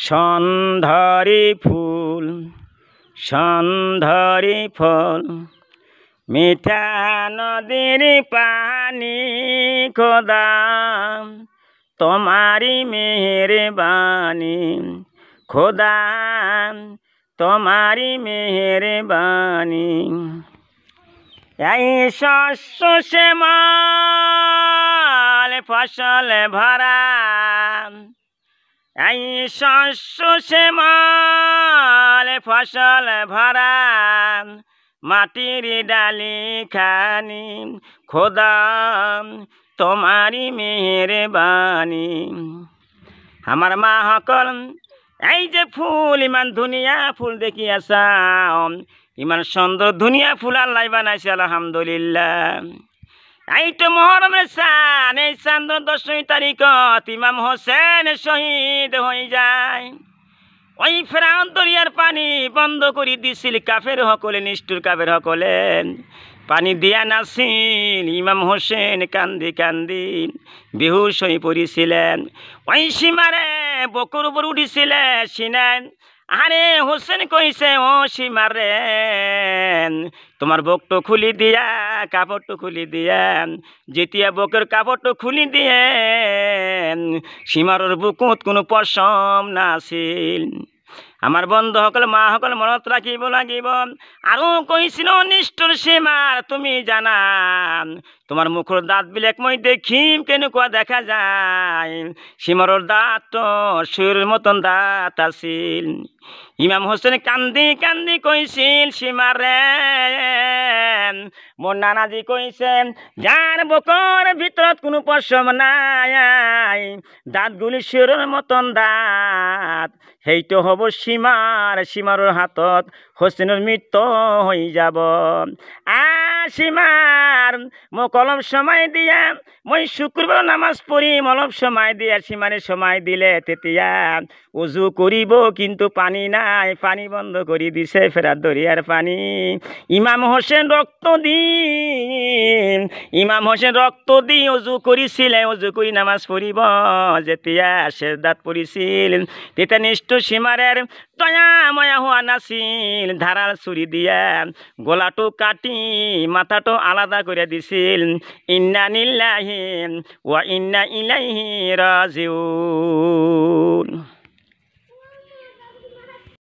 সন্ধ্যারি ফুল সন্ধ্যারি ফল মিঠা নদীর পানি খোদা তোমারি মেহেরবানি খোদা তোমারি মেহেরবানি এই শস্য শ্যামল ফসল ভরা এই শস্য শ্যামল ফসল ভরা মাটির ডালি খানি খোদা তোমারি মেহেরবানি আমার মা সকল এই যে ফুল ইমান ধুনিয়া ফুল দেখি আসাম ইমান সুন্দর ধুনিয়া ফুল আল্লাহ বানাইছে আলহামদুলিল্লাহ। এই তো মহরমের চাঁদ এই চাঁদ 10 তারিখত ইমাম হোসেন শহীদ হয়ে যায়। ওই ফেরাউন দরিয়ার পানি বন্ধ করে দিছিল কাফের সকলে নিষ্ঠুর কাফের সকলে পানি দিয়া নাছিল। ইমাম হোসেন কান্দি কান্দি বেহুশ হয়ে পড়েছিলেন। ওই সীমারে বকুর উপর উঠিছিলে সিনাই আরে হোসেন কইছে ও সীমারে তোমার বকটো খুলি দিয়া কাপড়টো খুলি দিয়া যেতিয়া বকের কাপড়টো খুলি দিয়ে সীমারের বুকুত কোনো পশম নাছিল। আমার বন্ধু সকল মা সকল মনত রাখিব লাগিব। আৰু কইছিল নিষ্ঠুর সীমার তুমি জানা তোমার মুখর দাঁত বিলাক মই দেখিম কেনেকুৱা দেখা যায়। সীমারের দাঁত তো সুরের মতন দাঁত আছিল। ইমাম হোসেন কান্দি কান্দি কইছিল সীমারে মোর নানাজি কইছে যার বকর ভিতরত কোনো পশম নাই দাঁতগুলি সুরের মতন দাঁত সেইটো হব সীমার সীমারের হাতত হোসেনের মৃত্যু হয়ে যাব। সীমার মোক অলপ সময় দিয়া মই শুক্রবার নামাজ পড়িম অলপ সময় দিয়া সীমারে সময় দিলে তেতিয়া উজু করিব কিন্তু পানি নাই পানি বন্ধ করে দিছে ফেরাত দরিয়ার পানি। ইমাম হোসেন রক্ত দি উজু করিছিলে উজু করি নামাজ পড়িব যেতিয়া সেজদাত পড়িছিল তেতিয়া নিষ্ঠুর সীমারের দয়া ময়া হওয়া নাছিল। ধারাল ছুরি দিয়া গলাটো কাটি মাথাটো আলাদা করে দিছিল। ইন্না লিল্লাহি ওয়া ইন্না ইলাইহি রাজিউন।